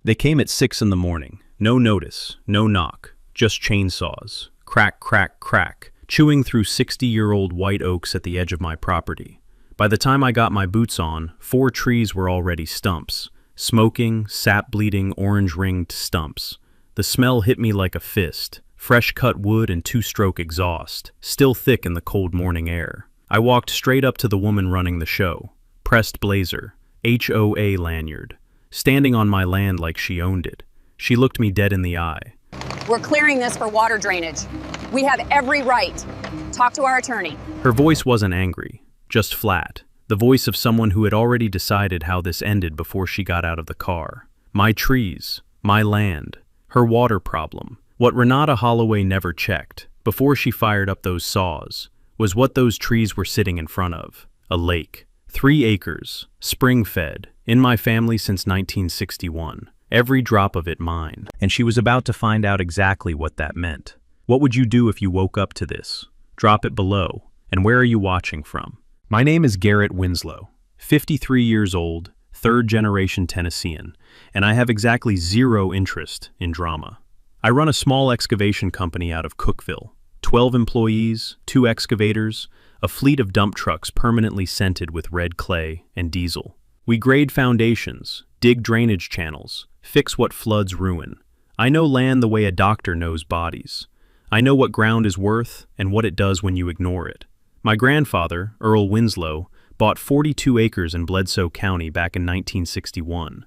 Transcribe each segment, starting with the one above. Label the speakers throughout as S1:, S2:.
S1: They came at 6 in the morning. No notice, no knock, just chainsaws. Crack, crack, crack, chewing through 60-year-old white oaks at the edge of my property. By the time I got my boots on, 4 trees were already stumps. Smoking, sap-bleeding, orange-ringed stumps. The smell hit me like a fist. Fresh-cut wood and 2-stroke exhaust, still thick in the cold morning air. I walked straight up to the woman running the show. Pressed blazer, HOA lanyard, standing on my land like she owned it. She looked me dead in the eye.
S2: We're clearing this for water drainage. We have every right. Talk to our attorney.
S1: Her voice wasn't angry, just flat. The voice of someone who had already decided how this ended before she got out of the car. My trees, my land, her water problem. What Ranata Holloway never checked, before she fired up those saws, was what those trees were sitting in front of. A lake. 3 acres, spring-fed, in my family since 1961. Every drop of it mine. And she was about to find out exactly what that meant. What would you do if you woke up to this? Drop it below. And where are you watching from? My name is Garrett Winslow, 53 years old, 3rd-generation Tennessean, and I have exactly 0 interest in drama. I run a small excavation company out of Cookeville. 12 employees, 2 excavators, a fleet of dump trucks permanently scented with red clay and diesel. We grade foundations, dig drainage channels, fix what floods ruin. I know land the way a doctor knows bodies. I know what ground is worth and what it does when you ignore it. My grandfather, Earl Winslow, bought 42 acres in Bledsoe County back in 1961.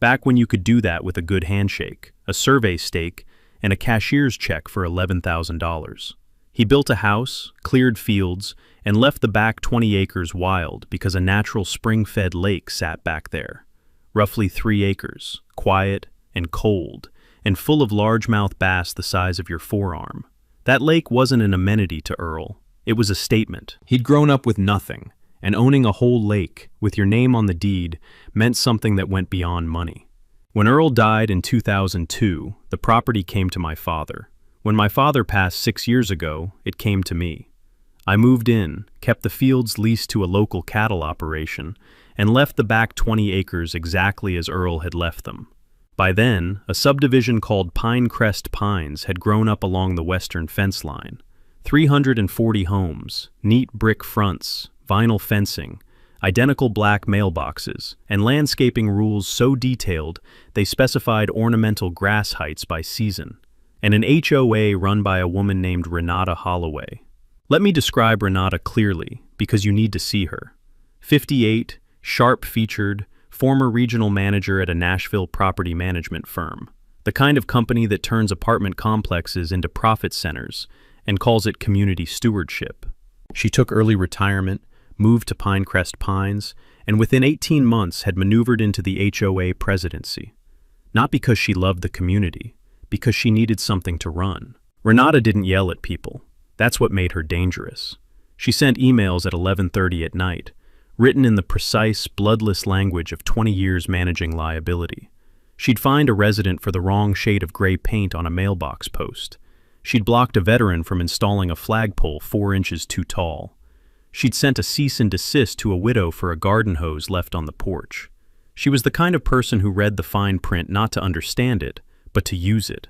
S1: Back when you could do that with a good handshake, a survey stake, and a cashier's check for $11,000. He built a house, cleared fields, and left the back 20 acres wild because a natural spring-fed lake sat back there. Roughly 3 acres, quiet and cold, and full of largemouth bass the size of your forearm. That lake wasn't an amenity to Earl. It was a statement. He'd grown up with nothing, and owning a whole lake, with your name on the deed, meant something that went beyond money. When Earl died in 2002, the property came to my father. When my father passed 6 years ago, it came to me. I moved in, kept the fields leased to a local cattle operation, and left the back 20 acres exactly as Earl had left them. By then, a subdivision called Pinecrest Pines had grown up along the western fence line. 340 homes, neat brick fronts, vinyl fencing, identical black mailboxes, and landscaping rules so detailed they specified ornamental grass heights by season, and an HOA run by a woman named Ranata Holloway. Let me describe Ranata clearly, because you need to see her. 58, sharp-featured, former regional manager at a Nashville property management firm, the kind of company that turns apartment complexes into profit centers and calls it community stewardship. She took early retirement, moved to Pinecrest Pines, and within 18 months had maneuvered into the HOA presidency. Not because she loved the community, because she needed something to run. Ranata didn't yell at people. That's what made her dangerous. She sent emails at 11:30 at night, written in the precise, bloodless language of 20 years managing liability. She'd fined a resident for the wrong shade of gray paint on a mailbox post. She'd blocked a veteran from installing a flagpole 4 inches too tall. She'd sent a cease and desist to a widow for a garden hose left on the porch. She was the kind of person who read the fine print not to understand it, but to use it.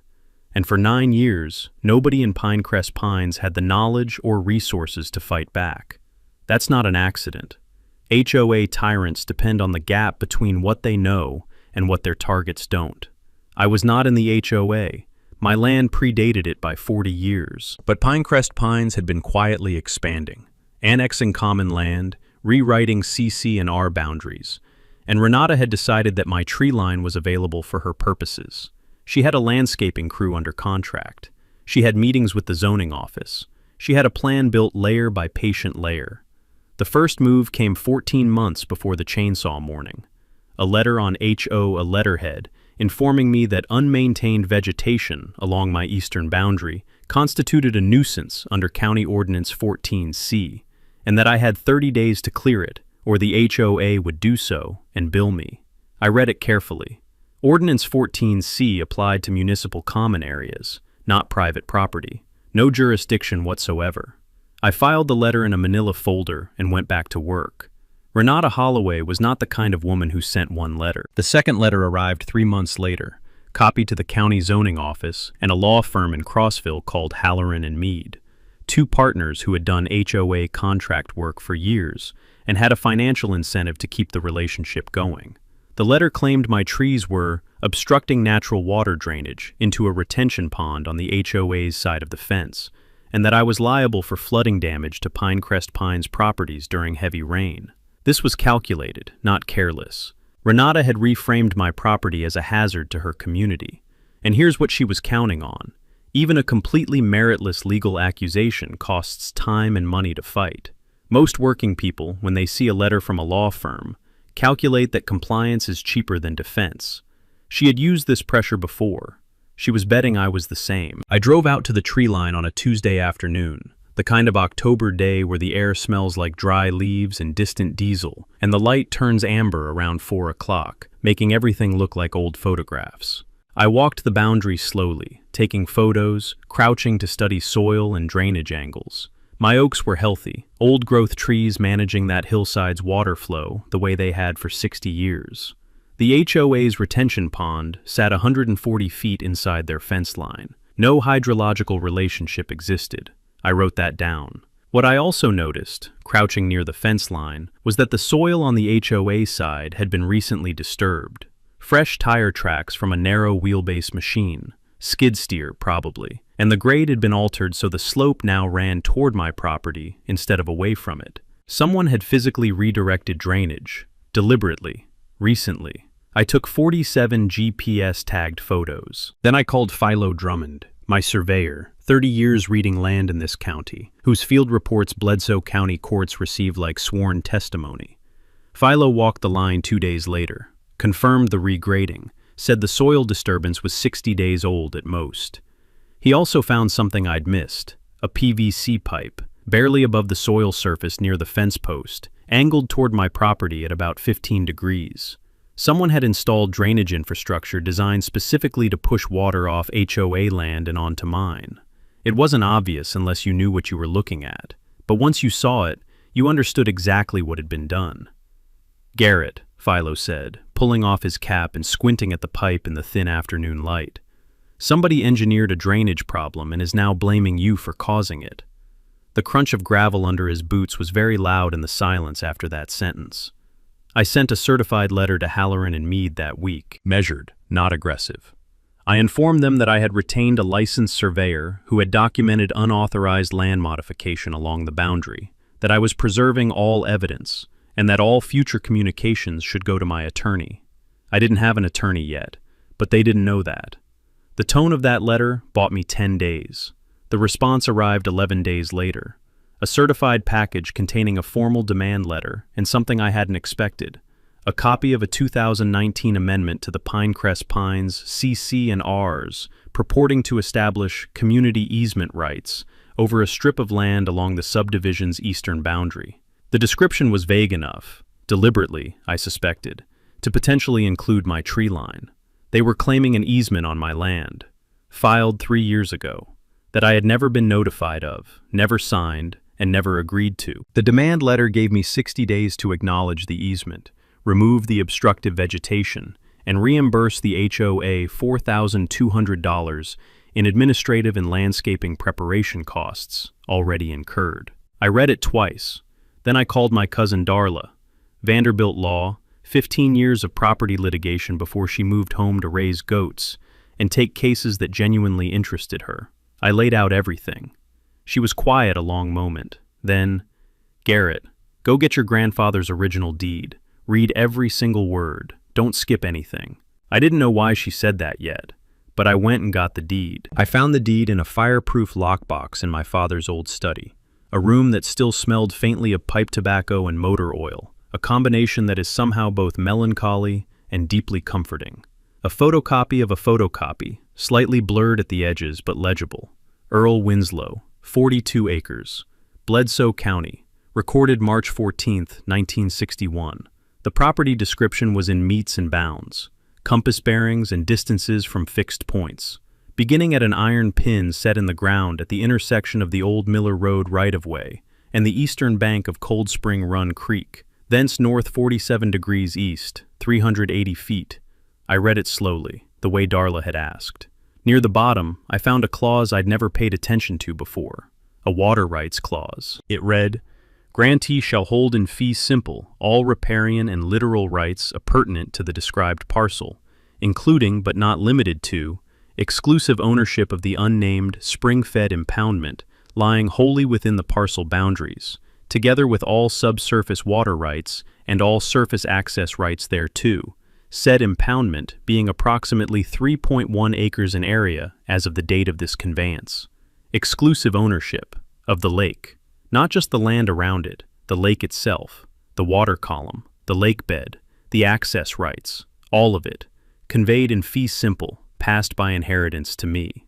S1: And for 9 years, nobody in Pinecrest Pines had the knowledge or resources to fight back. That's not an accident. HOA tyrants depend on the gap between what they know and what their targets don't. I was not in the HOA. My land predated it by 40 years. But Pinecrest Pines had been quietly expanding, annexing common land, rewriting CC and R boundaries. And Ranata had decided that my tree line was available for her purposes. She had a landscaping crew under contract. She had meetings with the zoning office. She had a plan built layer by patient layer. The first move came 14 months before the chainsaw morning. A letter on HO, a letterhead, informing me that unmaintained vegetation along my eastern boundary constituted a nuisance under County Ordinance 14C, and that I had 30 days to clear it, or the HOA would do so and bill me. I read it carefully. Ordinance 14C applied to municipal common areas, not private property. No jurisdiction whatsoever. I filed the letter in a manila folder and went back to work. Ranata Holloway was not the kind of woman who sent one letter. The second letter arrived 3 months later, copied to the county zoning office and a law firm in Crossville called Halloran and Mead, two partners who had done HOA contract work for years and had a financial incentive to keep the relationship going. The letter claimed my trees were obstructing natural water drainage into a retention pond on the HOA's side of the fence, and that I was liable for flooding damage to Pinecrest Pines properties during heavy rain. This was calculated, not careless. Ranata had reframed my property as a hazard to her community, and here's what she was counting on. Even a completely meritless legal accusation costs time and money to fight. Most working people, when they see a letter from a law firm, calculate that compliance is cheaper than defense. She had used this pressure before. She was betting I was the same. I drove out to the tree line on a Tuesday afternoon, the kind of October day where the air smells like dry leaves and distant diesel, and the light turns amber around 4 o'clock, making everything look like old photographs. I walked the boundary slowly, taking photos, crouching to study soil and drainage angles. My oaks were healthy, old-growth trees managing that hillside's water flow the way they had for 60 years. The HOA's retention pond sat 140 feet inside their fence line. No hydrological relationship existed. I wrote that down. What I also noticed, crouching near the fence line, was that the soil on the HOA side had been recently disturbed. Fresh tire tracks from a narrow wheelbase machine, skid steer probably, and the grade had been altered so the slope now ran toward my property instead of away from it. Someone had physically redirected drainage, deliberately, recently. I took 47 GPS-tagged photos. Then I called Philo Drummond, my surveyor, 30 years reading land in this county, whose field reports Bledsoe County courts receive like sworn testimony. Philo walked the line 2 days later, confirmed the regrading, said the soil disturbance was 60 days old at most. He also found something I'd missed, a PVC pipe, barely above the soil surface near the fence post, angled toward my property at about 15 degrees. Someone had installed drainage infrastructure designed specifically to push water off HOA land and onto mine. It wasn't obvious unless you knew what you were looking at, but once you saw it, you understood exactly what had been done. "Garrett," Philo said, pulling off his cap and squinting at the pipe in the thin afternoon light. "Somebody engineered a drainage problem and is now blaming you for causing it." The crunch of gravel under his boots was very loud in the silence after that sentence. I sent a certified letter to Halloran and Mead that week, measured, not aggressive. I informed them that I had retained a licensed surveyor who had documented unauthorized land modification along the boundary, that I was preserving all evidence, and that all future communications should go to my attorney. I didn't have an attorney yet, but they didn't know that. The tone of that letter bought me 10 days. The response arrived 11 days later. A certified package containing a formal demand letter and something I hadn't expected. A copy of a 2019 amendment to the Pinecrest Pines CC and Rs purporting to establish community easement rights over a strip of land along the subdivision's eastern boundary. The description was vague enough, deliberately, I suspected, to potentially include my tree line. They were claiming an easement on my land, filed 3 years ago, that I had never been notified of, never signed, and never agreed to. The demand letter gave me 60 days to acknowledge the easement, remove the obstructive vegetation, and reimburse the HOA $4,200 in administrative and landscaping preparation costs already incurred. I read it twice. Then I called my cousin Darla, Vanderbilt Law, 15 years of property litigation before she moved home to raise goats and take cases that genuinely interested her. I laid out everything. She was quiet a long moment. Then, "Garrett, go get your grandfather's original deed. Read every single word. Don't skip anything." I didn't know why she said that yet, but I went and got the deed. I found the deed in a fireproof lockbox in my father's old study, a room that still smelled faintly of pipe tobacco and motor oil, a combination that is somehow both melancholy and deeply comforting. A photocopy of a photocopy, slightly blurred at the edges but legible. Earl Winslow, 42 acres, Bledsoe County, recorded March 14, 1961. The property description was in metes and bounds, compass bearings and distances from fixed points, beginning at an iron pin set in the ground at the intersection of the Old Miller Road right-of-way and the eastern bank of Cold Spring Run Creek, Thence north 47 degrees east, 380 feet. I read it slowly, the way Darla had asked. Near the bottom, I found a clause I'd never paid attention to before, a water rights clause. It read, "Grantee shall hold in fee simple all riparian and littoral rights appurtenant to the described parcel, including but not limited to exclusive ownership of the unnamed spring-fed impoundment lying wholly within the parcel boundaries, together with all subsurface water rights and all surface access rights thereto, said impoundment being approximately 3.1 acres in area as of the date of this conveyance. Exclusive ownership of the lake, not just the land around it, the lake itself, the water column, the lake bed, the access rights, all of it, conveyed in fee simple, passed by inheritance to me."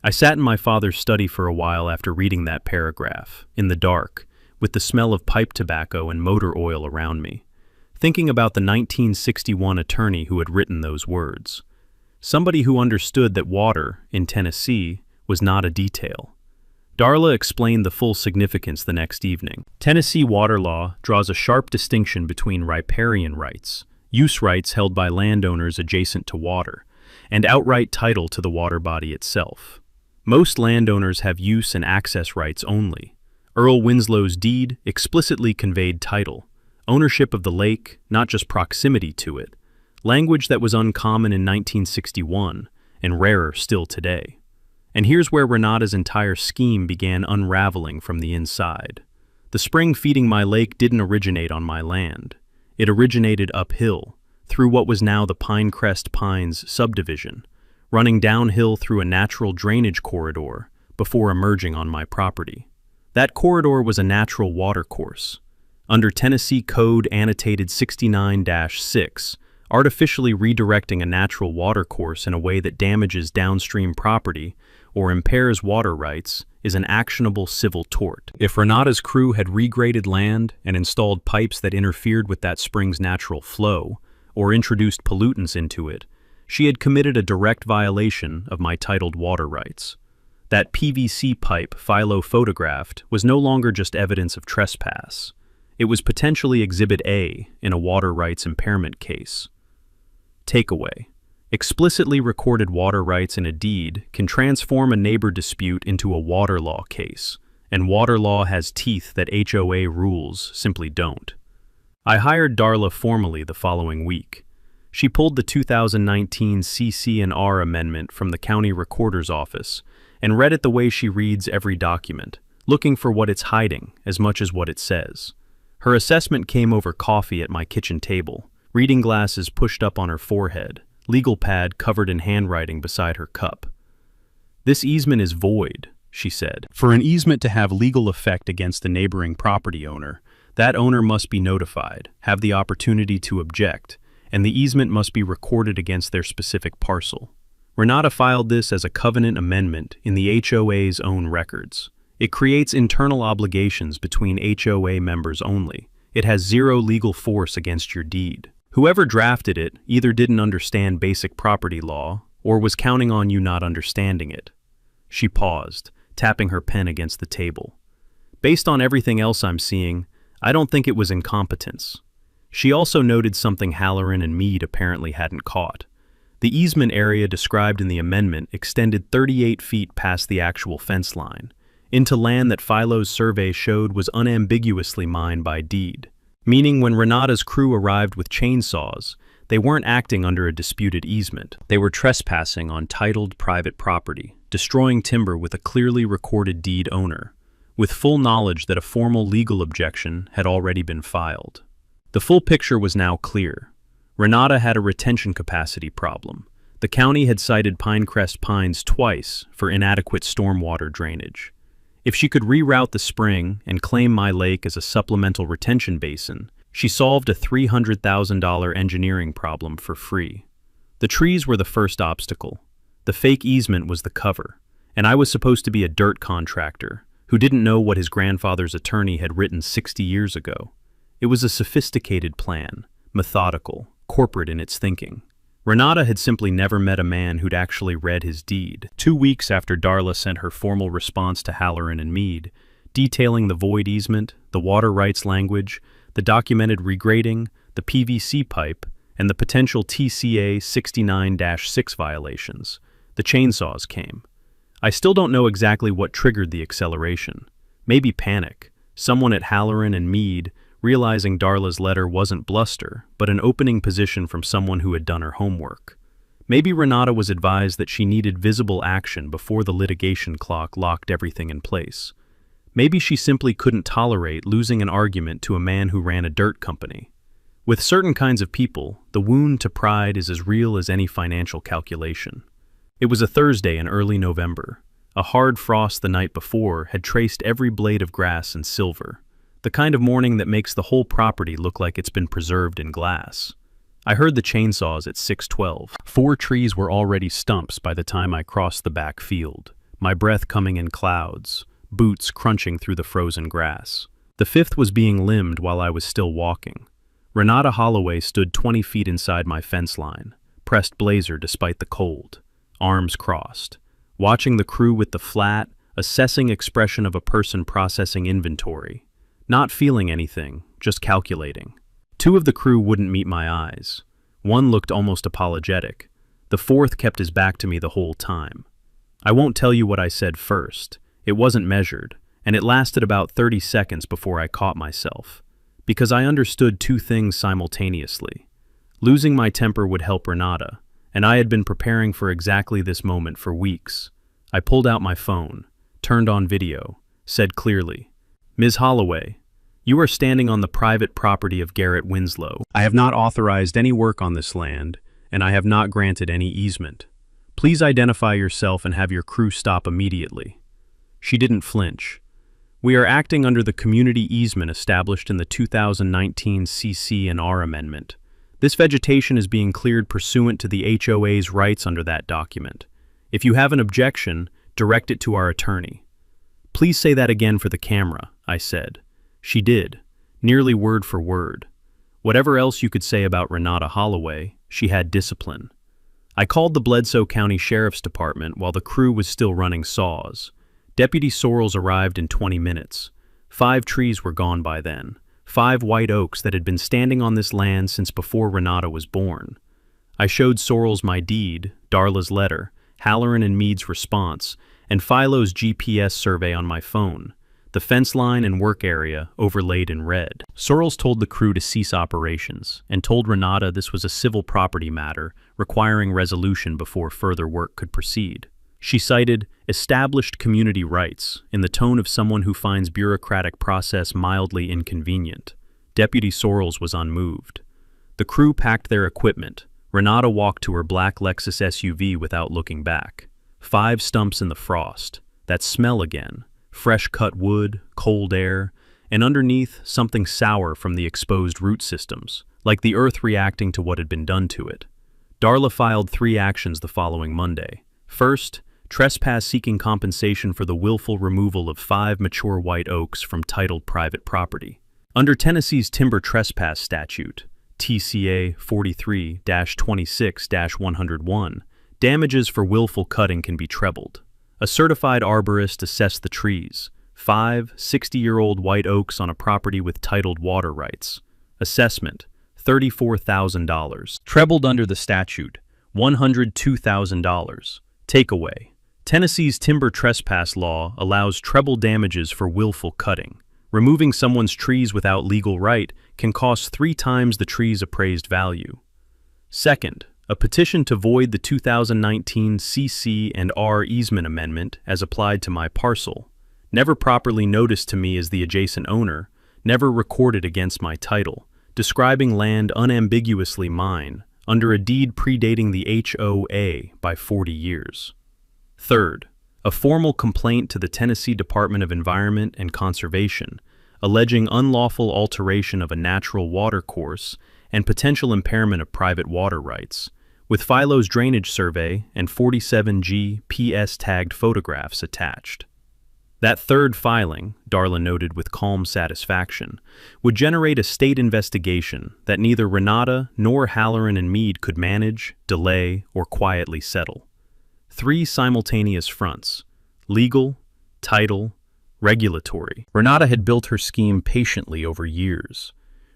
S1: I sat in my father's study for a while after reading that paragraph, in the dark, with the smell of pipe tobacco and motor oil around me, thinking about the 1961 attorney who had written those words. Somebody who understood that water, in Tennessee, was not a detail. Darla explained the full significance the next evening. Tennessee water law draws a sharp distinction between riparian rights, use rights held by landowners adjacent to water, and outright title to the water body itself. Most landowners have use and access rights only. Earl Winslow's deed explicitly conveyed title, ownership of the lake, not just proximity to it, language that was uncommon in 1961 and rarer still today. And here's where Ranata's entire scheme began unraveling from the inside. The spring feeding my lake didn't originate on my land. It originated uphill, through what was now the Pinecrest Pines subdivision, running downhill through a natural drainage corridor before emerging on my property. That corridor was a natural watercourse. Under Tennessee Code Annotated 69-6, artificially redirecting a natural watercourse in a way that damages downstream property or impairs water rights is an actionable civil tort. If Ranata's crew had regraded land and installed pipes that interfered with that spring's natural flow, or introduced pollutants into it, she had committed a direct violation of my titled water rights. That PVC pipe Philo photographed was no longer just evidence of trespass. It was potentially Exhibit A in a water rights impairment case. Takeaway: explicitly recorded water rights in a deed can transform a neighbor dispute into a water law case, and water law has teeth that HOA rules simply don't. I hired Darla formally the following week. She pulled the 2019 CC&R amendment from the county recorder's office and read it the way she reads every document, looking for what it's hiding as much as what it says. Her assessment came over coffee at my kitchen table, reading glasses pushed up on her forehead, legal pad covered in handwriting beside her cup. "This easement is void," she said. "For an easement to have legal effect against the neighboring property owner, that owner must be notified, have the opportunity to object, and the easement must be recorded against their specific parcel. Ranata filed this as a covenant amendment in the HOA's own records. It creates internal obligations between HOA members only. It has zero legal force against your deed. Whoever drafted it either didn't understand basic property law or was counting on you not understanding it." She paused, tapping her pen against the table. "Based on everything else I'm seeing, I don't think it was incompetence." She also noted something Halloran and Meade apparently hadn't caught. The easement area described in the amendment extended 38 feet past the actual fence line, into land that Philo's survey showed was unambiguously mine by deed. Meaning when Ranata's crew arrived with chainsaws, they weren't acting under a disputed easement. They were trespassing on titled private property, destroying timber with a clearly recorded deed owner, with full knowledge that a formal legal objection had already been filed. The full picture was now clear. Ranata had a retention capacity problem. The county had cited Pinecrest Pines twice for inadequate stormwater drainage. If she could reroute the spring and claim my lake as a supplemental retention basin, she solved a $300,000 engineering problem for free. The trees were the first obstacle. The fake easement was the cover, and I was supposed to be a dirt contractor who didn't know what his grandfather's attorney had written 60 years ago. It was a sophisticated plan, methodical, corporate in its thinking. Ranata had simply never met a man who'd actually read his deed. 2 weeks after Darla sent her formal response to Halloran and Meade, detailing the void easement, the water rights language, the documented regrading, the PVC pipe, and the potential TCA 69-6 violations. The chainsaws came. I still don't know exactly what triggered the acceleration. Maybe panic. Someone at Halloran and Mead realizing Darla's letter wasn't bluster, but an opening position from someone who had done her homework. Maybe Ranata was advised that she needed visible action before the litigation clock locked everything in place. Maybe she simply couldn't tolerate losing an argument to a man who ran a dirt company. With certain kinds of people, the wound to pride is as real as any financial calculation. It was a Thursday in early November. A hard frost the night before had traced every blade of grass in silver, the kind of morning that makes the whole property look like it's been preserved in glass. I heard the chainsaws at 6:12. 4 trees were already stumps by the time I crossed the back field, my breath coming in clouds, boots crunching through the frozen grass. The 5th was being limbed while I was still walking. Ranata Holloway stood 20 feet inside my fence line, pressed blazer despite the cold, arms crossed, watching the crew with the flat, assessing expression of a person processing inventory, not feeling anything, just calculating. 2 of the crew wouldn't meet my eyes. 1 looked almost apologetic. The 4th kept his back to me the whole time. I won't tell you what I said first. It wasn't measured, and it lasted about 30 seconds before I caught myself. Because I understood 2 things simultaneously. Losing my temper would help Ranata, and I had been preparing for exactly this moment for weeks. I pulled out my phone, turned on video, said clearly, "Ms. Holloway, you are standing on the private property of Garrett Winslow. I have not authorized any work on this land, and I have not granted any easement. Please identify yourself and have your crew stop immediately." She didn't flinch. "We are acting under the community easement established in the 2019 CC&R amendment. This vegetation is being cleared pursuant to the HOA's rights under that document. If you have an objection, direct it to our attorney." "Please say that again for the camera," I said. She did, nearly word for word. Whatever else you could say about Ranata Holloway, she had discipline. I called the Bledsoe County Sheriff's Department while the crew was still running saws. Deputy Sorrells arrived in 20 minutes. 5 trees were gone by then. 5 white oaks that had been standing on this land since before Ranata was born. I showed Sorrells my deed, Darla's letter, Halloran and Mead's response, and Philo's GPS survey on my phone. The fence line and work area overlaid in red. Sorrells told the crew to cease operations and told Ranata this was a civil property matter requiring resolution before further work could proceed. She cited established community rights in the tone of someone who finds bureaucratic process mildly inconvenient. Deputy Sorrells was unmoved. The crew packed their equipment. Ranata walked to her black Lexus SUV without looking back. 5 stumps in the frost. That smell again. Fresh cut wood, cold air, and underneath something sour from the exposed root systems, like the earth reacting to what had been done to it. Darla filed 3 actions the following Monday. First, trespass seeking compensation for the willful removal of 5 mature white oaks from titled private property. Under Tennessee's timber trespass statute, TCA 43-26-101, damages for willful cutting can be trebled. A certified arborist assessed the trees, 5 60-year-old white oaks on a property with titled water rights. Assessment, $34,000. Trebled under the statute, $102,000. Takeaway. Tennessee's timber trespass law allows treble damages for willful cutting. Removing someone's trees without legal right can cost 3 times the tree's appraised value. Second, a petition to void the 2019 CC&R easement amendment as applied to my parcel, never properly noticed to me as the adjacent owner, never recorded against my title, describing land unambiguously mine, under a deed predating the HOA by 40 years. Third, a formal complaint to the Tennessee Department of Environment and Conservation, alleging unlawful alteration of a natural water course and potential impairment of private water rights, with Philo's drainage survey and 47G PS-tagged photographs attached. That third filing, Darla noted with calm satisfaction, would generate a state investigation that neither Ranata nor Halloran and Mead could manage, delay, or quietly settle. 3 simultaneous fronts: legal, title, regulatory. Ranata had built her scheme patiently over years.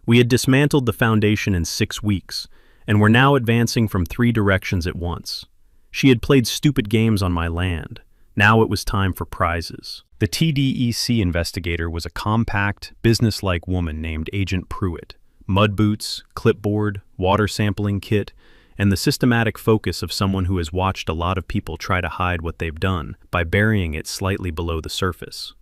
S1: We had dismantled the foundation in 6 weeks, and were now advancing from 3 directions at once. She had played stupid games on my land. Now it was time for prizes. The TDEC investigator was a compact, businesslike woman named Agent Pruitt. Mud boots, clipboard, water sampling kit, and the systematic focus of someone who has watched a lot of people try to hide what they've done by burying it slightly below the surface.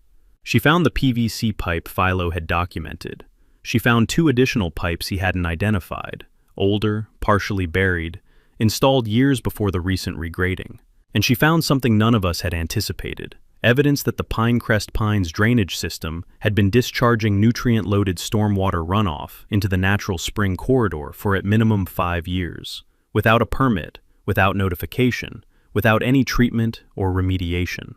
S1: She found the PVC pipe Philo had documented. She found 2 additional pipes he hadn't identified, older, partially buried, installed years before the recent regrading. And she found something none of us had anticipated, evidence that the Pinecrest Pines drainage system had been discharging nutrient-loaded stormwater runoff into the natural spring corridor for at minimum 5 years, without a permit, without notification, without any treatment or remediation.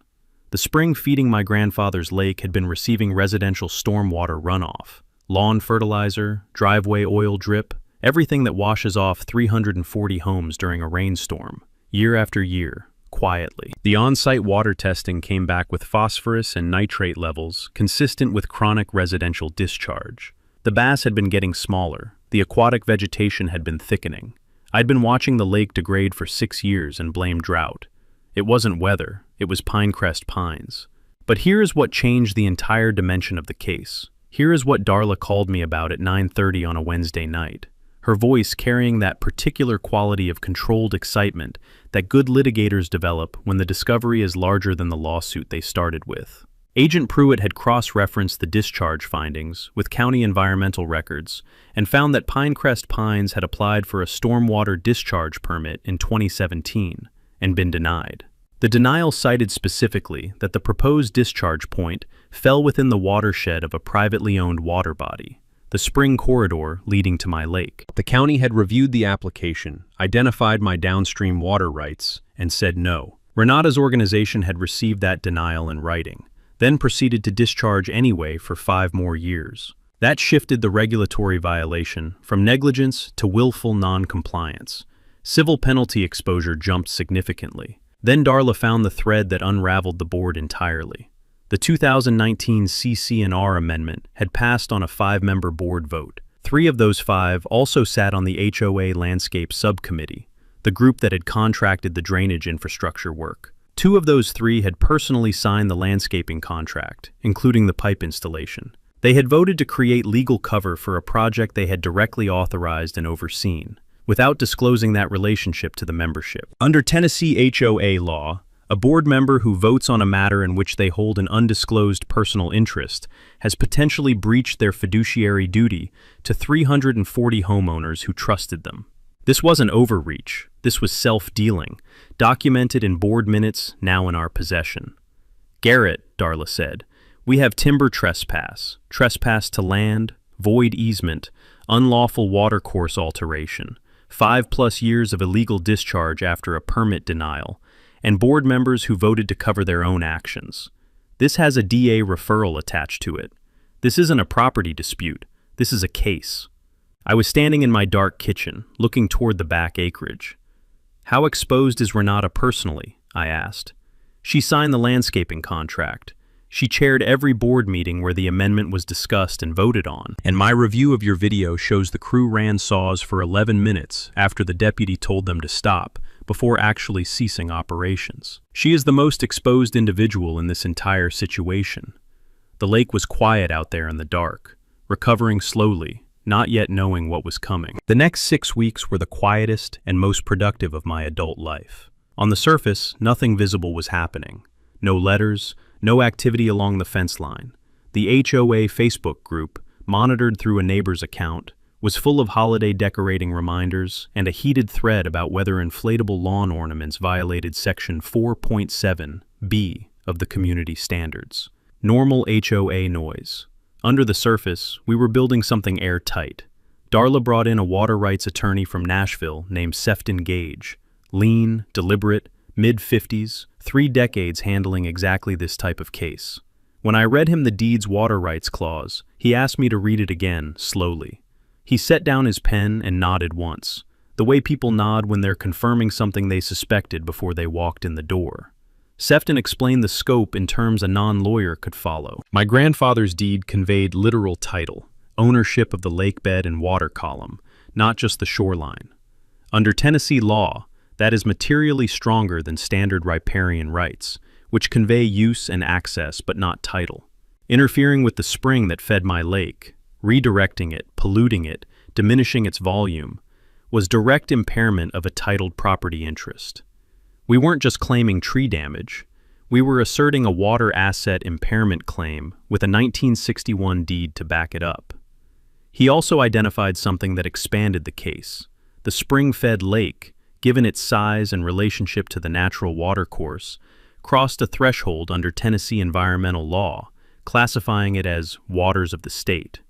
S1: The spring feeding my grandfather's lake had been receiving residential stormwater runoff, lawn fertilizer, driveway oil drip, everything that washes off 340 homes during a rainstorm, year after year, quietly. The on-site water testing came back with phosphorus and nitrate levels consistent with chronic residential discharge. The bass had been getting smaller. The aquatic vegetation had been thickening. I'd been watching the lake degrade for 6 years and blamed drought. It wasn't weather, it was Pinecrest Pines. But here is what changed the entire dimension of the case. Here is what Darla called me about at 9:30 on a Wednesday night. Her voice carrying that particular quality of controlled excitement that good litigators develop when the discovery is larger than the lawsuit they started with. Agent Pruitt had cross-referenced the discharge findings with county environmental records and found that Pinecrest Pines had applied for a stormwater discharge permit in 2017 and been denied. The denial cited specifically that the proposed discharge point fell within the watershed of a privately owned water body, the spring corridor leading to my lake. The county had reviewed the application, identified my downstream water rights, and said no. Ranata's organization had received that denial in writing, then proceeded to discharge anyway for 5 more years. That shifted the regulatory violation from negligence to willful non-compliance. Civil penalty exposure jumped significantly. Then Darla found the thread that unraveled the board entirely. The 2019 CC&R amendment had passed on a 5-member board vote. 3 of those 5 also sat on the HOA Landscape Subcommittee, the group that had contracted the drainage infrastructure work. 2 of those 3 had personally signed the landscaping contract, including the pipe installation. They had voted to create legal cover for a project they had directly authorized and overseen, without disclosing that relationship to the membership. Under Tennessee HOA law, a board member who votes on a matter in which they hold an undisclosed personal interest has potentially breached their fiduciary duty to 340 homeowners who trusted them. This wasn't overreach, this was self-dealing, documented in board minutes now in our possession. "Garrett," Darla said, "we have timber trespass, trespass to land, void easement, unlawful watercourse alteration, 5+ years of illegal discharge after a permit denial, and board members who voted to cover their own actions. This has a DA referral attached to it. This isn't a property dispute, this is a case." I was standing in my dark kitchen, looking toward the back acreage. "How exposed is Ranata personally?" I asked. "She signed the landscaping contract. She chaired every board meeting where the amendment was discussed and voted on. And my review of your video shows the crew ran saws for 11 minutes after the deputy told them to stop, before actually ceasing operations. She is the most exposed individual in this entire situation." The lake was quiet out there in the dark, recovering slowly, not yet knowing what was coming. The next 6 weeks were the quietest and most productive of my adult life. On the surface, nothing visible was happening. No letters, no activity along the fence line. The HOA Facebook group, monitored through a neighbor's account, was full of holiday decorating reminders and a heated thread about whether inflatable lawn ornaments violated Section 4.7b of the community standards. Normal HOA noise. Under the surface, we were building something airtight. Darla brought in a water rights attorney from Nashville named Sefton Gage. Lean, deliberate, mid-50s, 3 decades handling exactly this type of case. When I read him the deed's water rights clause, he asked me to read it again, slowly. He set down his pen and nodded once, the way people nod when they're confirming something they suspected before they walked in the door. Sefton explained the scope in terms a non-lawyer could follow. My grandfather's deed conveyed literal title, ownership of the lakebed and water column, not just the shoreline. Under Tennessee law, that is materially stronger than standard riparian rights, which convey use and access but not title. Interfering with the spring that fed my lake, redirecting it, polluting it, diminishing its volume, was direct impairment of a titled property interest. We weren't just claiming tree damage, we were asserting a water asset impairment claim with a 1961 deed to back it up. He also identified something that expanded the case. The spring-fed lake, given its size and relationship to the natural watercourse, crossed a threshold under Tennessee environmental law, classifying it as waters of the state.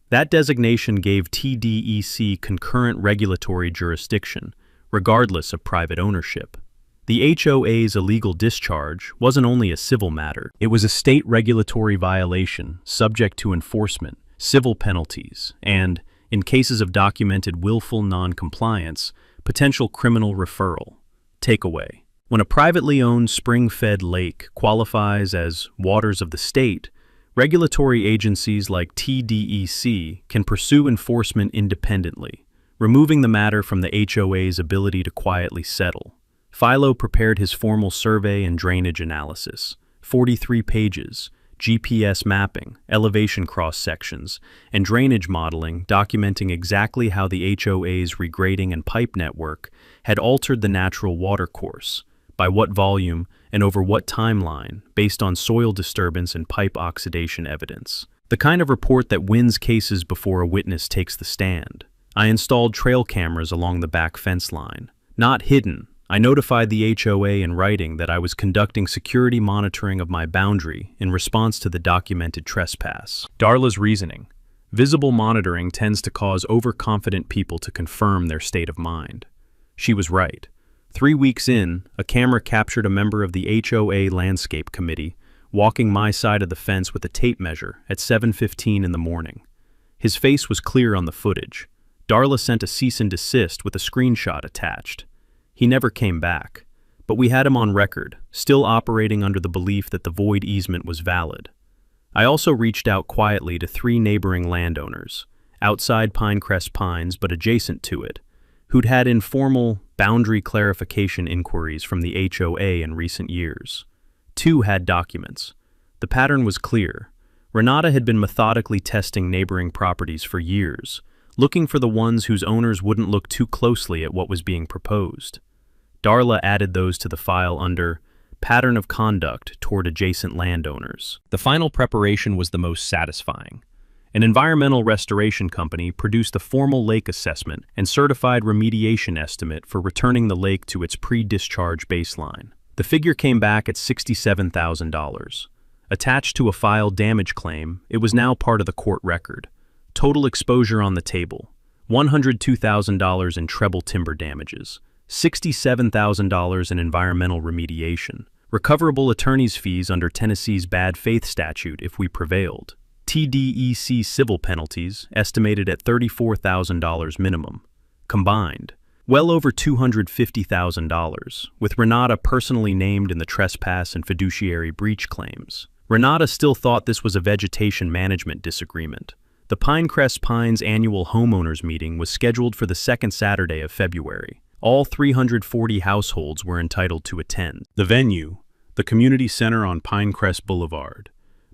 S1: That designation gave TDEC concurrent regulatory jurisdiction, regardless of private ownership. The HOA's illegal discharge wasn't only a civil matter, it was a state regulatory violation subject to enforcement, civil penalties, and, in cases of documented willful non-compliance, potential criminal referral. Takeaway: when a privately owned spring-fed lake qualifies as waters of the state, regulatory agencies like TDEC can pursue enforcement independently, removing the matter from the HOA's ability to quietly settle. Philo prepared his formal survey and drainage analysis, 43 pages, GPS mapping, elevation cross-sections, and drainage modeling documenting exactly how the HOA's regrading and pipe network had altered the natural watercourse, by what volume, and over what timeline, based on soil disturbance and pipe oxidation evidence. The kind of report that wins cases before a witness takes the stand. I installed trail cameras along the back fence line. Not hidden, I notified the HOA in writing that I was conducting security monitoring of my boundary in response to the documented trespass. Darla's reasoning: visible monitoring tends to cause overconfident people to confirm their state of mind. She was right. 3 weeks in, a camera captured a member of the HOA Landscape Committee walking my side of the fence with a tape measure at 7:15 in the morning. His face was clear on the footage. Darla sent a cease and desist with a screenshot attached. He never came back, but we had him on record, still operating under the belief that the void easement was valid. I also reached out quietly to 3 neighboring landowners, outside Pinecrest Pines but adjacent to it, who'd had informal boundary clarification inquiries from the HOA in recent years. 2 had documents. The pattern was clear. Ranata had been methodically testing neighboring properties for years, looking for the ones whose owners wouldn't look too closely at what was being proposed. Darla added those to the file under Pattern of Conduct Toward Adjacent Landowners. The final preparation was the most satisfying. An environmental restoration company produced a formal lake assessment and certified remediation estimate for returning the lake to its pre-discharge baseline. The figure came back at $67,000. Attached to a filed damage claim, it was now part of the court record. Total exposure on the table: $102,000 in treble timber damages, $67,000 in environmental remediation, recoverable attorney's fees under Tennessee's bad faith statute if we prevailed, TDEC civil penalties estimated at $34,000 minimum. Combined, well over $250,000, with Ranata personally named in the trespass and fiduciary breach claims. Ranata still thought this was a vegetation management disagreement. The Pinecrest Pines annual homeowners meeting was scheduled for the second Saturday of February. All 340 households were entitled to attend. The venue, the community center on Pinecrest Boulevard.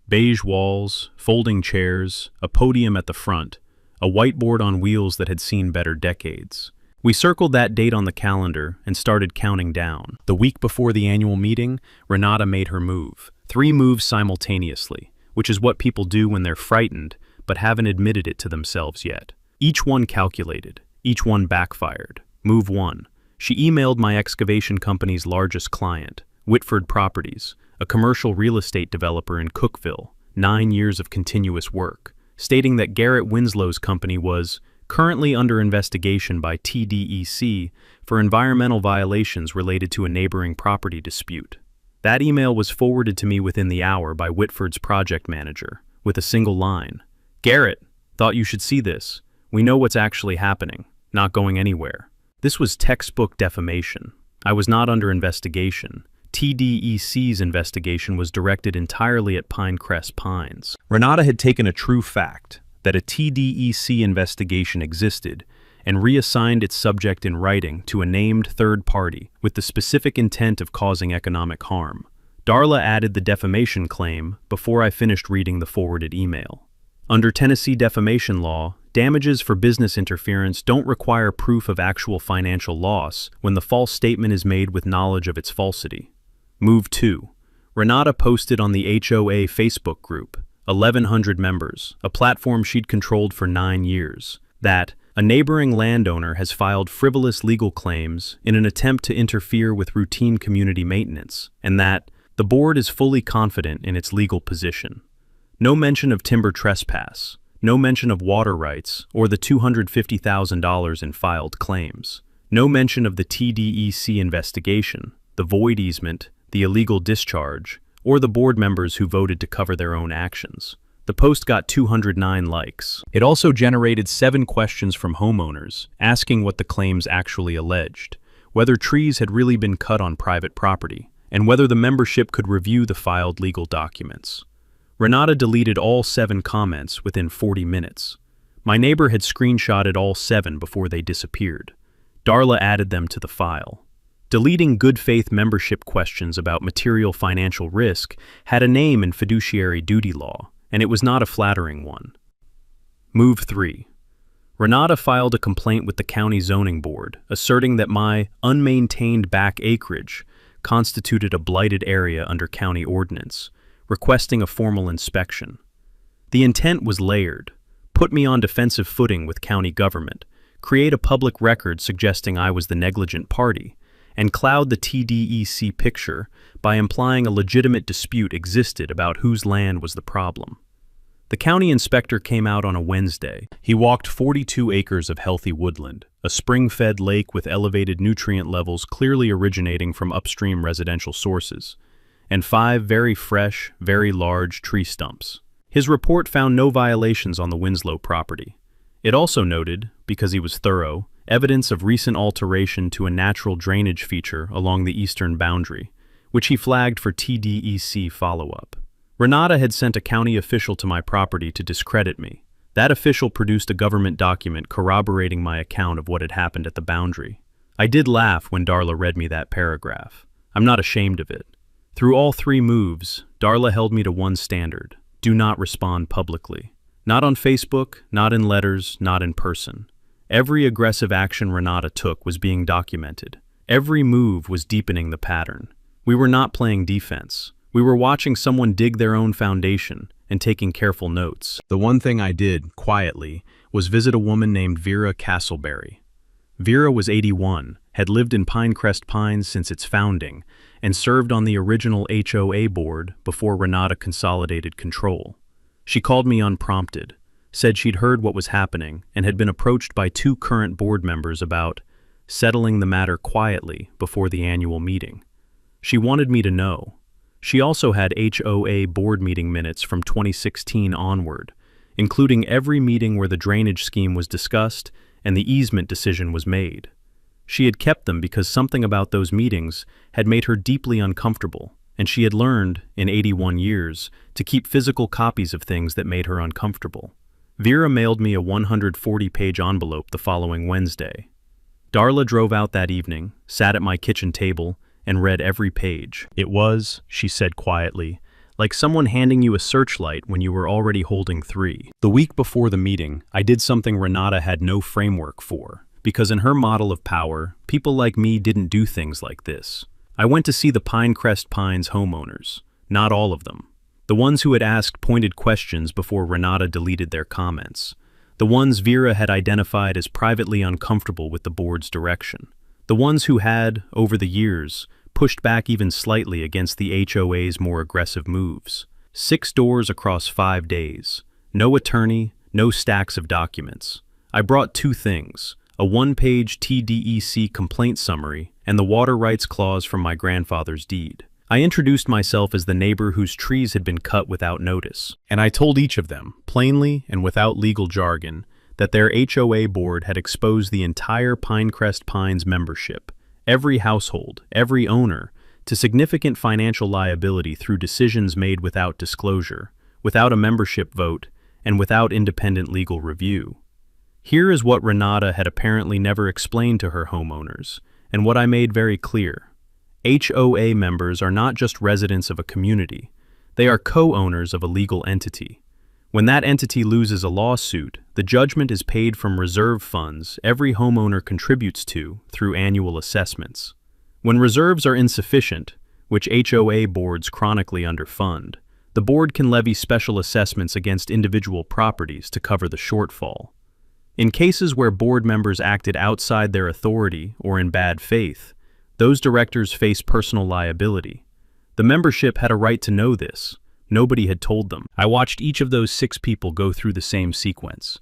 S1: Beige walls, folding chairs, a podium at the front, a whiteboard on wheels that had seen better decades. We circled that date on the calendar and started counting down. The week before the annual meeting, Ranata made her move. 3 moves simultaneously, which is what people do when they're frightened but haven't admitted it to themselves yet. Each one calculated, each one backfired. Move 1. She emailed my excavation company's largest client, Whitford Properties, a commercial real estate developer in Cookville, 9 years of continuous work, stating that Garrett Winslow's company was currently under investigation by TDEC for environmental violations related to a neighboring property dispute. That email was forwarded to me within the hour by Whitford's project manager, with a single line: "Garrett, thought you should see this. We know what's actually happening, not going anywhere." This was textbook defamation. I was not under investigation. TDEC's investigation was directed entirely at Pinecrest Pines. Ranata had taken a true fact, that a TDEC investigation existed and reassigned its subject in writing to a named third party with the specific intent of causing economic harm. Darla added the defamation claim before I finished reading the forwarded email. Under Tennessee defamation law, damages for business interference don't require proof of actual financial loss when the false statement is made with knowledge of its falsity. Move 2. Ranata posted on the HOA Facebook group, 1,100 members, a platform she'd controlled for 9 years, that a neighboring landowner has filed frivolous legal claims in an attempt to interfere with routine community maintenance, and that the board is fully confident in its legal position. No mention of timber trespass, no mention of water rights or the $250,000 in filed claims. No mention of the TDEC investigation, the void easement, the illegal discharge, or the board members who voted to cover their own actions. The post got 209 likes. It also generated 7 questions from homeowners, asking what the claims actually alleged, whether trees had really been cut on private property, and whether the membership could review the filed legal documents. Ranata deleted all 7 comments within 40 minutes. My neighbor had screenshotted all 7 before they disappeared. Darla added them to the file. Deleting good faith membership questions about material financial risk had a name in fiduciary duty law, and it was not a flattering one. Move 3. Ranata filed a complaint with the county zoning board, asserting that my unmaintained back acreage constituted a blighted area under county ordinance, requesting a formal inspection. The intent was layered: put me on defensive footing with county government, create a public record suggesting I was the negligent party, and cloud the TDEC picture by implying a legitimate dispute existed about whose land was the problem. The county inspector came out on a Wednesday. He walked 42 acres of healthy woodland, a spring-fed lake with elevated nutrient levels clearly originating from upstream residential sources, and 5 very fresh, very large tree stumps. His report found no violations on the Winslow property. It also noted, because he was thorough, evidence of recent alteration to a natural drainage feature along the eastern boundary, which he flagged for TDEC follow-up. Ranata had sent a county official to my property to discredit me. That official produced a government document corroborating my account of what had happened at the boundary. I did laugh when Darla read me that paragraph. I'm not ashamed of it. Through all 3 moves, Darla held me to one standard: do not respond publicly. Not on Facebook, not in letters, not in person. Every aggressive action Ranata took was being documented. Every move was deepening the pattern. We were not playing defense. We were watching someone dig their own foundation and taking careful notes. The one thing I did, quietly, was visit a woman named Vera Castleberry. Vera was 81, had lived in Pinecrest Pines since its founding, and served on the original HOA board before Ranata consolidated control. She called me unprompted, said she'd heard what was happening, and had been approached by 2 current board members about settling the matter quietly before the annual meeting. She wanted me to know. She also had HOA board meeting minutes from 2016 onward, including every meeting where the drainage scheme was discussed and the easement decision was made. She had kept them because something about those meetings had made her deeply uncomfortable, and she had learned, in 81 years, to keep physical copies of things that made her uncomfortable. Vera mailed me a 140-page envelope the following Wednesday. Darla drove out that evening, sat at my kitchen table, and read every page. It was, she said quietly, like someone handing you a searchlight when you were already holding 3. The week before the meeting, I did something Ranata had no framework for, because in her model of power, people like me didn't do things like this. I went to see the Pinecrest Pines homeowners, not all of them. The ones who had asked pointed questions before Ranata deleted their comments. The ones Vera had identified as privately uncomfortable with the board's direction. The ones who had, over the years, pushed back even slightly against the HOA's more aggressive moves. 6 doors across 5 days. No attorney, no stacks of documents. I brought 2 things: a 1-page TDEC complaint summary and the water rights clause from my grandfather's deed. I introduced myself as the neighbor whose trees had been cut without notice, and I told each of them, plainly and without legal jargon, that their HOA board had exposed the entire Pinecrest Pines membership, every household, every owner, to significant financial liability through decisions made without disclosure, without a membership vote, and without independent legal review. Here is what Ranata had apparently never explained to her homeowners, and what I made very clear. HOA members are not just residents of a community, they are co-owners of a legal entity. When that entity loses a lawsuit, the judgment is paid from reserve funds every homeowner contributes to through annual assessments. When reserves are insufficient, which HOA boards chronically underfund, the board can levy special assessments against individual properties to cover the shortfall. In cases where board members acted outside their authority or in bad faith, those directors face personal liability. The membership had a right to know this. Nobody had told them. I watched each of those 6 people go through the same sequence.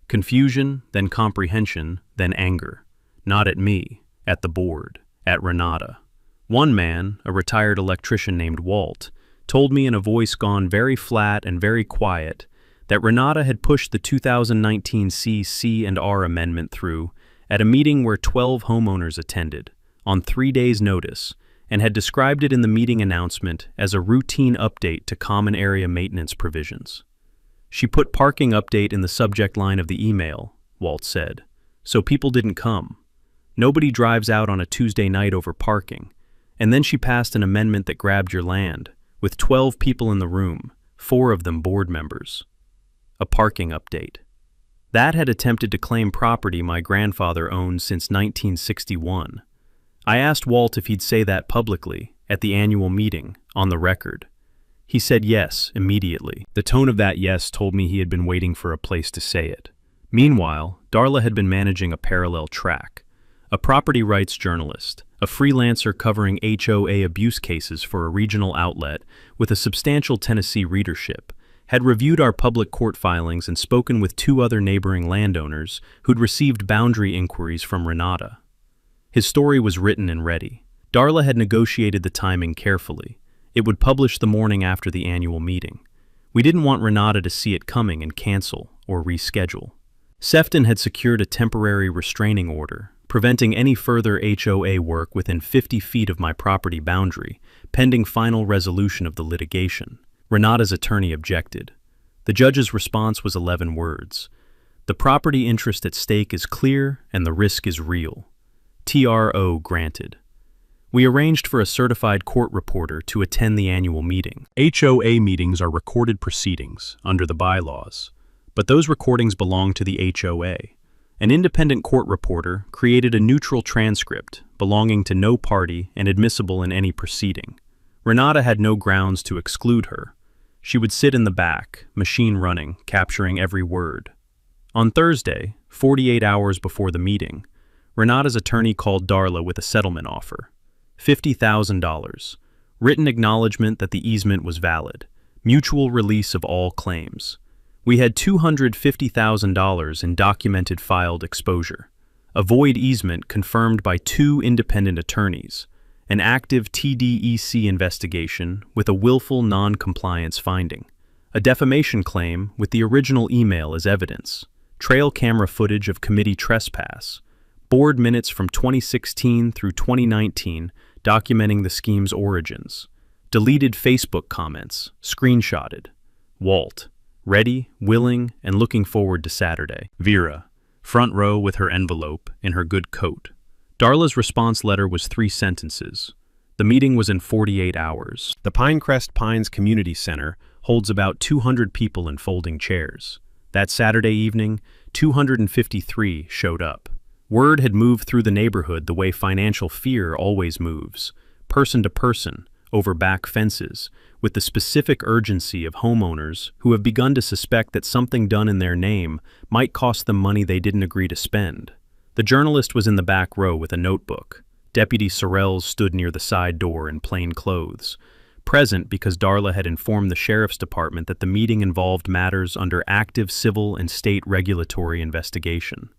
S1: Confusion, then comprehension, then anger. Not at me, at the board, at Ranata. One man, a retired electrician named Walt, told me in a voice gone very flat and very quiet that Ranata had pushed the 2019 C&R amendment through at a meeting where 12 homeowners attended, on 3 days' notice, and had described it in the meeting announcement as a routine update to common area maintenance provisions. She put parking update in the subject line of the email, Walt said, so people didn't come. Nobody drives out on a Tuesday night over parking. And then she passed an amendment that grabbed your land, with 12 people in the room, 4 of them board members. A parking update. That had attempted to claim property my grandfather owned since 1961. I asked Walt if he'd say that publicly, at the annual meeting, on the record. He said yes, immediately. The tone of that yes told me he had been waiting for a place to say it. Meanwhile, Darla had been managing a parallel track. A property rights journalist, a freelancer covering HOA abuse cases for a regional outlet with a substantial Tennessee readership, had reviewed our public court filings and spoken with 2 other neighboring landowners who'd received boundary inquiries from Ranata. His story was written and ready. Darla had negotiated the timing carefully. It would publish the morning after the annual meeting. We didn't want Ranata to see it coming and cancel or reschedule. Sefton had secured a temporary restraining order, preventing any further HOA work within 50 feet of my property boundary, pending final resolution of the litigation. Ranata's attorney objected. The judge's response was 11 words. The property interest at stake is clear and the risk is real. TRO granted. We arranged for a certified court reporter to attend the annual meeting. HOA meetings are recorded proceedings under the bylaws, but those recordings belong to the HOA. An independent court reporter created a neutral transcript belonging to no party and admissible in any proceeding. Ranata had no grounds to exclude her. She would sit in the back, machine running, capturing every word. On Thursday, 48 hours before the meeting, Ranata's attorney called Darla with a settlement offer. $50,000, written acknowledgement that the easement was valid, mutual release of all claims. We had $250,000 in documented filed exposure, a void easement confirmed by 2 independent attorneys, an active TDEC investigation with a willful non-compliance finding, a defamation claim with the original email as evidence, trail camera footage of committee trespass, board minutes from 2016 through 2019 documenting the scheme's origins, deleted Facebook comments, screenshotted. Walt, ready, willing, and looking forward to Saturday. Vera, front row with her envelope in her good coat. Darla's response letter was 3 sentences. The meeting was in 48 hours. The Pinecrest Pines Community Center holds about 200 people in folding chairs. That Saturday evening, 253 showed up. Word had moved through the neighborhood the way financial fear always moves, person to person, over back fences, with the specific urgency of homeowners who have begun to suspect that something done in their name might cost them money they didn't agree to spend. The journalist was in the back row with a notebook. Deputy Sorrells stood near the side door in plain clothes, present because Darla had informed the sheriff's department that the meeting involved matters under active civil and state regulatory investigation.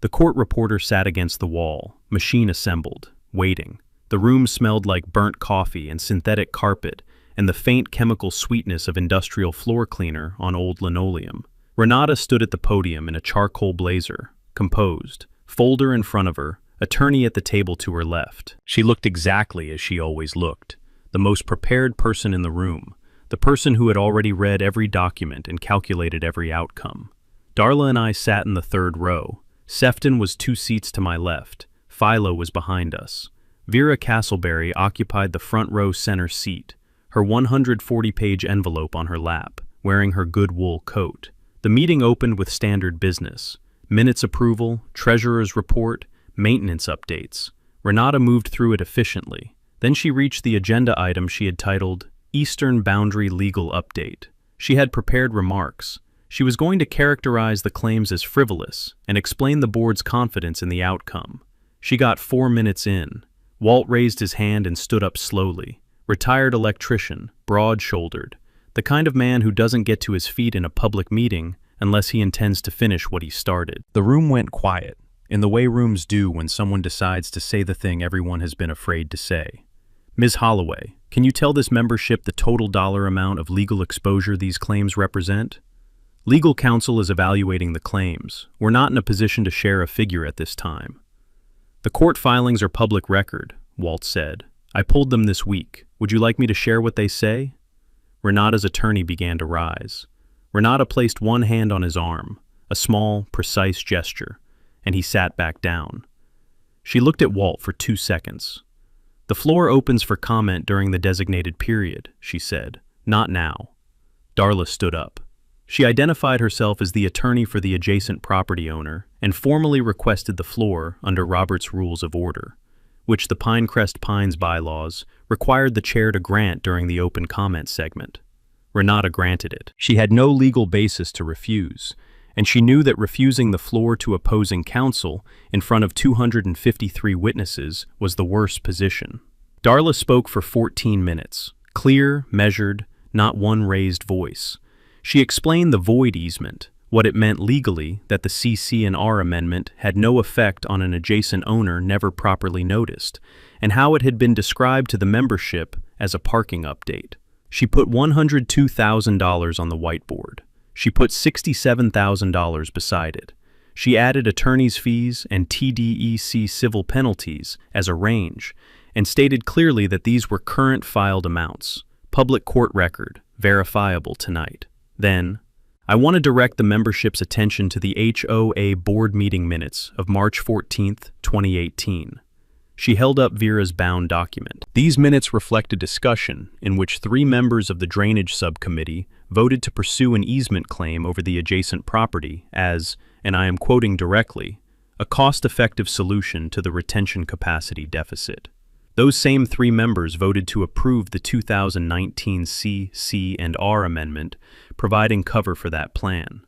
S1: The court reporter sat against the wall, machine assembled, waiting. The room smelled like burnt coffee and synthetic carpet and the faint chemical sweetness of industrial floor cleaner on old linoleum. Ranata stood at the podium in a charcoal blazer, composed, folder in front of her, attorney at the table to her left. She looked exactly as she always looked, the most prepared person in the room, the person who had already read every document and calculated every outcome. Darla and I sat in the third row. Sefton was 2 seats to my left. Philo was behind us. Vera Castleberry occupied the front row center seat, her 140-page envelope on her lap, wearing her good wool coat. The meeting opened with standard business: minutes approval, treasurer's report, maintenance updates. Ranata moved through it efficiently. Then she reached the agenda item she had titled Eastern Boundary Legal Update. She had prepared remarks. She was going to characterize the claims as frivolous and explain the board's confidence in the outcome. She got 4 minutes in. Walt raised his hand and stood up slowly. Retired electrician, broad-shouldered, the kind of man who doesn't get to his feet in a public meeting unless he intends to finish what he started. The room went quiet, in the way rooms do when someone decides to say the thing everyone has been afraid to say. Ms. Holloway, can you tell this membership the total dollar amount of legal exposure these claims represent? Legal counsel is evaluating the claims. We're not in a position to share a figure at this time. The court filings are public record, Walt said. I pulled them this week. Would you like me to share what they say? Renata's attorney began to rise. Ranata placed one hand on his arm, a small, precise gesture, and he sat back down. She looked at Walt for 2 seconds. The floor opens for comment during the designated period, she said. Not now. Darla stood up. She identified herself as the attorney for the adjacent property owner and formally requested the floor under Robert's Rules of Order, which the Pinecrest Pines bylaws required the chair to grant during the open comment segment. Ranata granted it. She had no legal basis to refuse, and she knew that refusing the floor to opposing counsel in front of 253 witnesses was the worst position. Darla spoke for 14 minutes, clear, measured, not one raised voice. She explained the void easement, what it meant legally that the CC&R amendment had no effect on an adjacent owner never properly noticed, and how it had been described to the membership as a parking update. She put $102,000 on the whiteboard. She put $67,000 beside it. She added attorney's fees and TDEC civil penalties as a range, and stated clearly that these were current filed amounts, public court record, verifiable tonight. Then, I want to direct the membership's attention to the HOA board meeting minutes of March 14, 2018. She held up Vera's bound document. These minutes reflect a discussion in which 3 members of the drainage subcommittee voted to pursue an easement claim over the adjacent property as, and I am quoting directly, a cost-effective solution to the retention capacity deficit. Those same 3 members voted to approve the 2019 CC&R amendment, providing cover for that plan.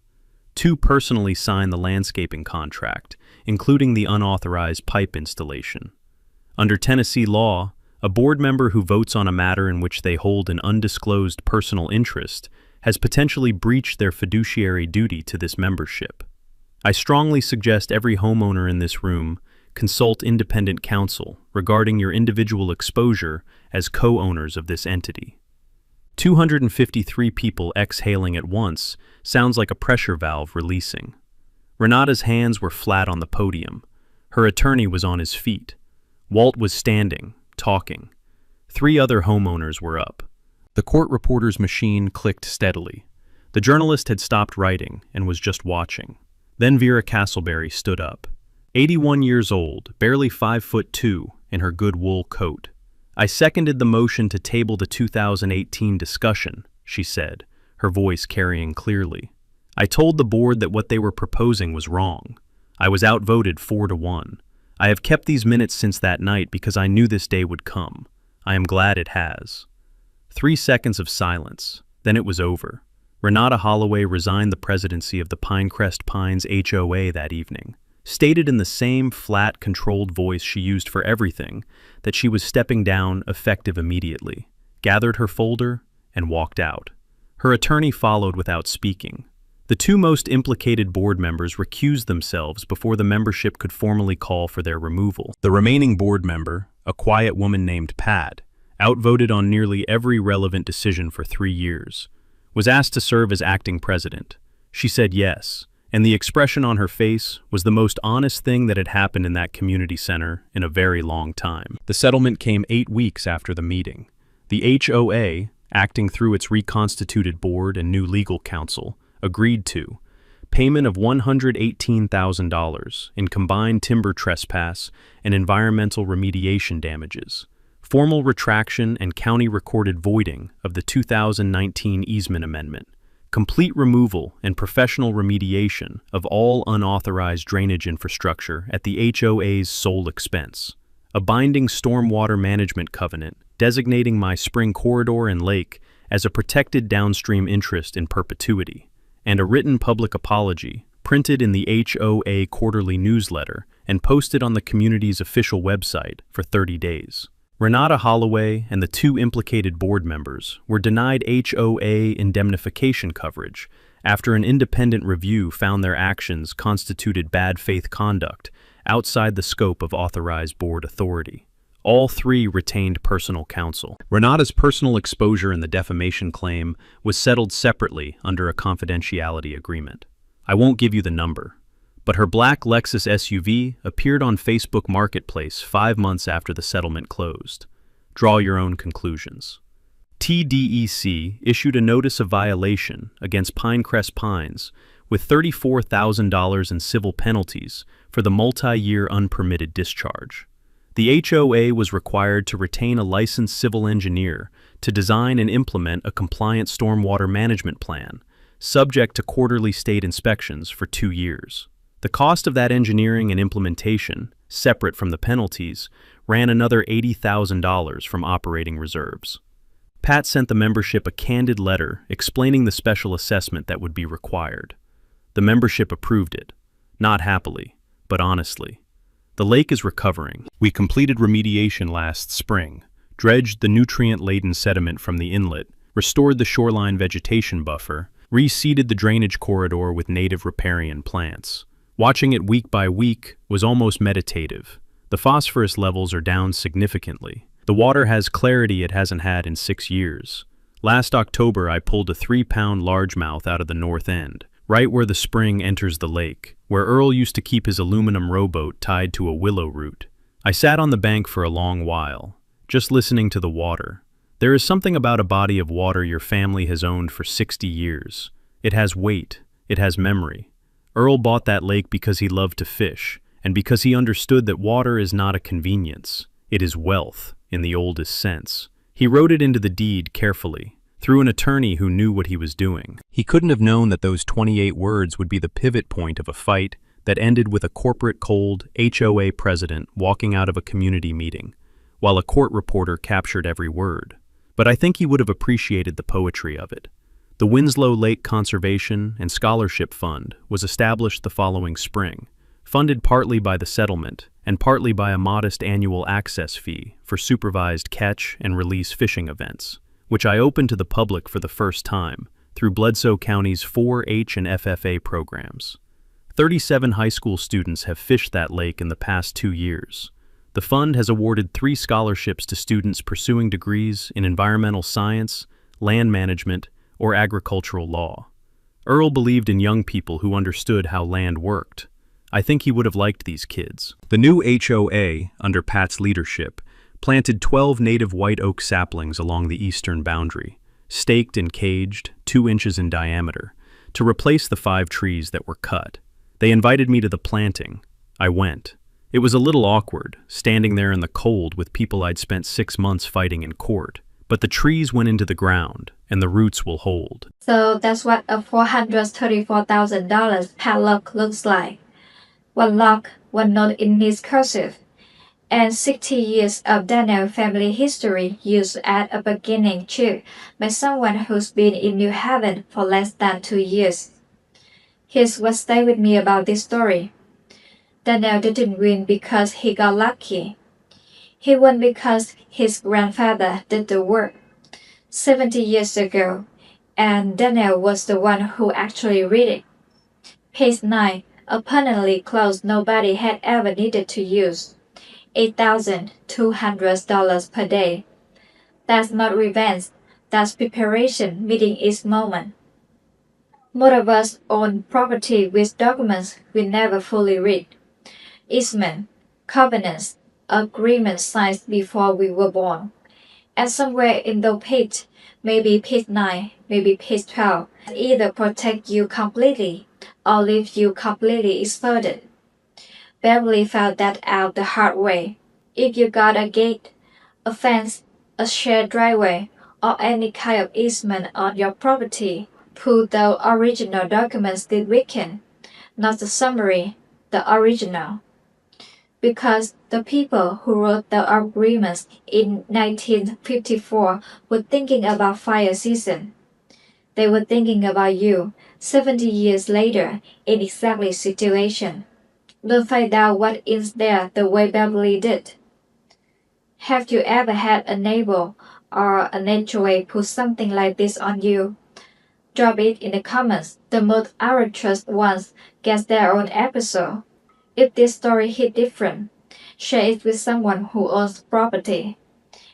S1: 2 personally signed the landscaping contract, including the unauthorized pipe installation. Under Tennessee law, a board member who votes on a matter in which they hold an undisclosed personal interest has potentially breached their fiduciary duty to this membership. I strongly suggest every homeowner in this room consult independent counsel regarding your individual exposure as co-owners of this entity. 253 people exhaling at once sounds like a pressure valve releasing. Renata's hands were flat on the podium. Her attorney was on his feet. Walt was standing, talking. 3 other homeowners were up. The court reporter's machine clicked steadily. The journalist had stopped writing and was just watching. Then Vera Castleberry stood up. 81 years old, barely 5'2", in her good wool coat. I seconded the motion to table the 2018 discussion, she said, her voice carrying clearly. I told the board that what they were proposing was wrong. I was outvoted 4-1. I have kept these minutes since that night because I knew this day would come. I am glad it has. 3 seconds of silence. Then it was over. Ranata Holloway resigned the presidency of the Pinecrest Pines HOA that evening, stated in the same flat, controlled voice she used for everything that she was stepping down effective immediately, gathered her folder, and walked out. Her attorney followed without speaking. The 2 most implicated board members recused themselves before the membership could formally call for their removal. The remaining board member, a quiet woman named Pat, outvoted on nearly every relevant decision for 3 years, was asked to serve as acting president. She said yes, and the expression on her face was the most honest thing that had happened in that community center in a very long time. The settlement came 8 weeks after the meeting. The HOA, acting through its reconstituted board and new legal counsel, agreed to payment of $118,000 in combined timber trespass and environmental remediation damages, formal retraction and county-recorded voiding of the 2019 easement amendment, complete removal and professional remediation of all unauthorized drainage infrastructure at the HOA's sole expense, a binding stormwater management covenant designating my spring corridor and lake as a protected downstream interest in perpetuity, and a written public apology printed in the HOA quarterly newsletter and posted on the community's official website for 30 days. Ranata Holloway and the two implicated board members were denied HOA indemnification coverage after an independent review found their actions constituted bad faith conduct outside the scope of authorized board authority. All three retained personal counsel. Ranata's personal exposure in the defamation claim was settled separately under a confidentiality agreement. I won't give you the number, but her black Lexus SUV appeared on Facebook Marketplace 5 months after the settlement closed. Draw your own conclusions. TDEC issued a notice of violation against Pinecrest Pines with $34,000 in civil penalties for the multi-year unpermitted discharge. The HOA was required to retain a licensed civil engineer to design and implement a compliant stormwater management plan, subject to quarterly state inspections for 2 years. The cost of that engineering and implementation, separate from the penalties, ran another $80,000 from operating reserves. Pat sent the membership a candid letter explaining the special assessment that would be required. The membership approved it, not happily, but honestly. The lake is recovering. We completed remediation last spring, dredged the nutrient-laden sediment from the inlet, restored the shoreline vegetation buffer, reseeded the drainage corridor with native riparian plants. Watching it week by week was almost meditative. The phosphorus levels are down significantly. The water has clarity it hasn't had in 6 years. Last October, I pulled a 3-pound largemouth out of the north end, right where the spring enters the lake, where Earl used to keep his aluminum rowboat tied to a willow root. I sat on the bank for a long while, just listening to the water. There is something about a body of water your family has owned for 60 years. It has weight, it has memory. Earl bought that lake because he loved to fish, and because he understood that water is not a convenience. It is wealth, in the oldest sense. He wrote it into the deed carefully, through an attorney who knew what he was doing. He couldn't have known that those 28 words would be the pivot point of a fight that ended with a corporate cold HOA president walking out of a community meeting, while a court reporter captured every word. But I think he would have appreciated the poetry of it. The Winslow Lake Conservation and Scholarship Fund was established the following spring, funded partly by the settlement and partly by a modest annual access fee for supervised catch and release fishing events, which I opened to the public for the first time through Bledsoe County's 4-H and FFA programs. 37 high school students have fished that lake in the past 2 years. The fund has awarded 3 scholarships to students pursuing degrees in environmental science, land management, or agricultural law. Earl believed in young people who understood how land worked. I think he would have liked these kids. The new HOA, under Pat's leadership, planted 12 native white oak saplings along the eastern boundary, staked and caged, 2 inches in diameter, to replace the 5 trees that were cut. They invited me to the planting. I went. It was a little awkward, standing there in the cold with people I'd spent 6 months fighting in court. But the trees went into the ground, and the roots will hold.
S3: So that's what a $434,000 padlock looks like. One lock, one note in his cursive, and 60 years of Daniel family history used at a beginning check by someone who's been in New Haven for less than 2 years. Here's what stayed with me about this story. Daniel didn't win because he got lucky. He won because his grandfather did the work 70 years ago, and Daniel was the one who actually read it. Page 9, a permanently closed nobody had ever needed to use. $8,200 per day. That's not revenge, that's preparation meeting its moment. Most of us own property with documents we never fully read. Easement, covenants, agreements signed before we were born. And somewhere in the pit, maybe pit 9, maybe pit 12, either protect you completely or leave you completely exploded. Beverly found that out the hard way. If you got a gate, a fence, a shared driveway, or any kind of easement on your property, pull the original documents this weekend, not the summary, the original. Because the people who wrote the agreements in 1954 were thinking about fire season. They were thinking about you 70 years later in exactly situation. Don't find out what is there the way Beverly did. Have you ever had a neighbor or an HOA put something like this on you? Drop it in the comments. The most outrageous ones get their own episode. If this story hit different, share it with someone who owns property.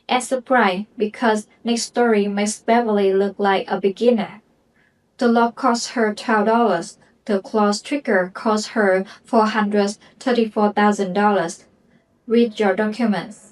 S3: And subscribe because next story makes Beverly look like a beginner. The lock cost her $12. The clause trigger cost her $434,000. Read your documents.